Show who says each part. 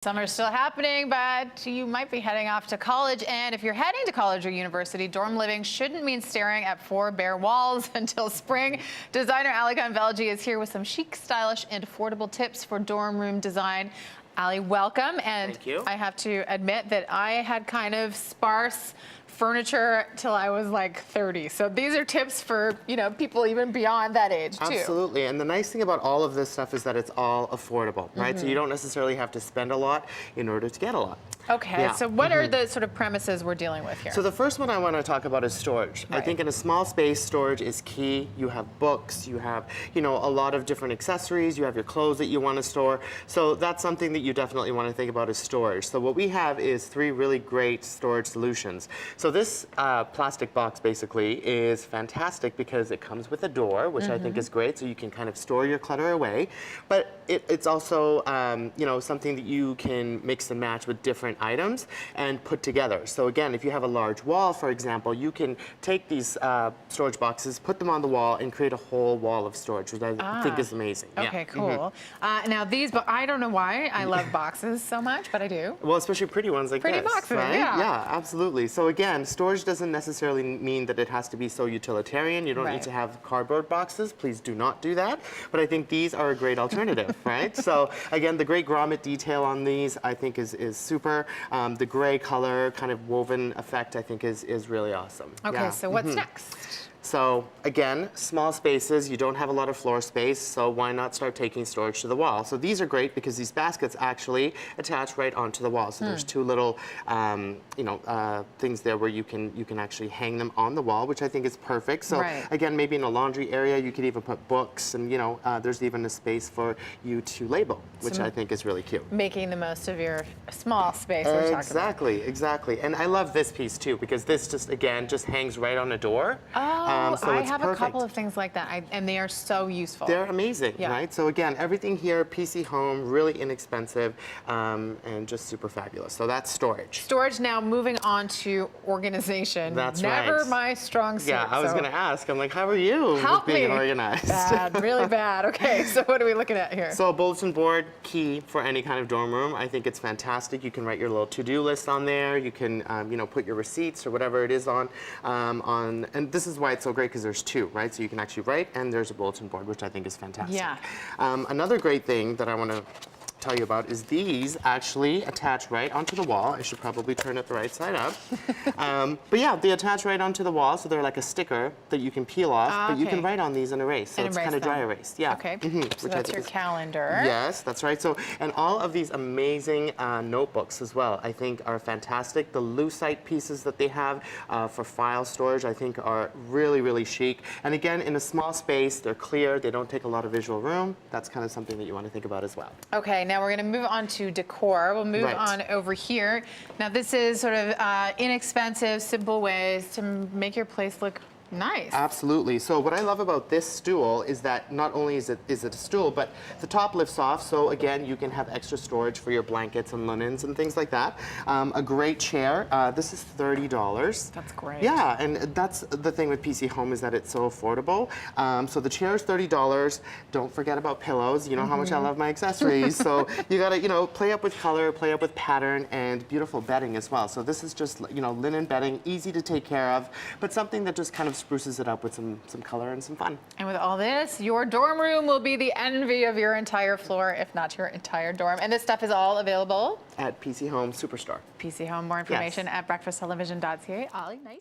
Speaker 1: Summer's still happening, but you might be heading off to college. And if you're heading to college or university, dorm living shouldn't mean staring at four bare walls until spring. Designer Alykhan Velji is here with some chic, stylish, and affordable tips for dorm room design. Ali, welcome. And
Speaker 2: thank you.
Speaker 1: I have to admit that I had kind of sparse furniture till I was like 30. So these are tips for, people even beyond that age too.
Speaker 2: Absolutely. And the nice thing about all of this stuff is that it's all affordable, right? So you don't necessarily have to spend a lot in order to get a lot.
Speaker 1: Okay,
Speaker 2: Yeah.
Speaker 1: so what are the sort of premises we're dealing with here?
Speaker 2: So the first one I want to talk about is storage.
Speaker 1: Right.
Speaker 2: I think in a small space, storage is key. You have books, you have, a lot of different accessories, you have your clothes that you want to store. So that's something that you definitely want to think about is storage. So what we have is 3 really great storage solutions. So this plastic box basically is fantastic because it comes with a door, which I think is great, so you can kind of store your clutter away. But it's also, something that you can mix and match with different items and put together. So again, if you have a large wall, for example, you can take these storage boxes, put them on the wall, and create a whole wall of storage, which I think is amazing.
Speaker 1: Okay,
Speaker 2: Yeah.
Speaker 1: cool. Now these, but I don't know why I love boxes so much, but I do.
Speaker 2: Well, especially pretty ones like
Speaker 1: Pretty
Speaker 2: this,
Speaker 1: boxes,
Speaker 2: right?
Speaker 1: yeah.
Speaker 2: Yeah, absolutely. So again, storage doesn't necessarily mean that it has to be so utilitarian. You don't need to have cardboard boxes. Please do not do that. But I think these are a great alternative, right? So again, the great grommet detail on these I think is super. The gray color kind of woven effect I think is really awesome.
Speaker 1: Okay,
Speaker 2: Yeah.
Speaker 1: so what's next?
Speaker 2: So again, small spaces, you don't have a lot of floor space, so why not start taking storage to the wall? So these are great because these baskets actually attach right onto the wall. So there's 2 little, things there where you can actually hang them on the wall, which I think is perfect. So again, maybe in a laundry area, you could even put books, and there's even a space for you to label, which I think is really cute.
Speaker 1: Making the most of your small space. We're talking about.
Speaker 2: Exactly. And I love this piece too because this just hangs right on a door. So
Speaker 1: I
Speaker 2: it's
Speaker 1: have
Speaker 2: perfect.
Speaker 1: a couple of things like that, and they are so useful.
Speaker 2: They're amazing,
Speaker 1: Yeah.
Speaker 2: right? So again, everything here, PC Home, really inexpensive, and just super fabulous. So that's storage.
Speaker 1: Storage. Now moving on to organization.
Speaker 2: That's
Speaker 1: Never
Speaker 2: right.
Speaker 1: my strong suit.
Speaker 2: Yeah, I was going to ask. I'm like, how are you
Speaker 1: Help
Speaker 2: with being
Speaker 1: me.
Speaker 2: organized?
Speaker 1: Bad, really bad. Okay, so what are we looking at here?
Speaker 2: So a bulletin board, key for any kind of dorm room. I think it's fantastic. You can write your little to-do list on there. You can, put your receipts or whatever it is on, and this is why it's so great because there's 2, right? So you can actually write, and there's a bulletin board, which I think is fantastic.
Speaker 1: Yeah.
Speaker 2: Another great thing that I want to tell you about is these actually attach right onto the wall. I should probably turn it the right side up. But yeah, they attach right onto the wall, so they're like a sticker that you can peel off, but you can write on these and erase. So it's kind of dry erase. Yeah.
Speaker 1: Okay. So
Speaker 2: which
Speaker 1: that's your calendar.
Speaker 2: Yes, that's right. So, and all of these amazing notebooks as well, I think are fantastic. The lucite pieces that they have for file storage, I think are really, really chic. And again, in a small space, they're clear. They don't take a lot of visual room. That's kind of something that you want to think about as well.
Speaker 1: Okay, now we're going to move on to decor. We'll move on over here. Now this is sort of inexpensive, simple ways to make your place look nice.
Speaker 2: Absolutely. So what I love about this stool is that not only is it a stool, but the top lifts off. So again, you can have extra storage for your blankets and linens and things like that. A great chair. This is $30.
Speaker 1: That's great.
Speaker 2: Yeah, and that's the thing with PC Home is that it's so affordable. So the chair is $30. Don't forget about pillows. You know how much I love my accessories. So you gotta, play up with color, play up with pattern, and beautiful bedding as well. So this is just, linen bedding, easy to take care of, but something that just kind of spruces it up with some color and some fun.
Speaker 1: And with all this, your dorm room will be the envy of your entire floor, if not your entire dorm. And this stuff is all available
Speaker 2: at PC Home Superstore.
Speaker 1: PC Home. More information at breakfasttelevision.ca. Ollie, nice.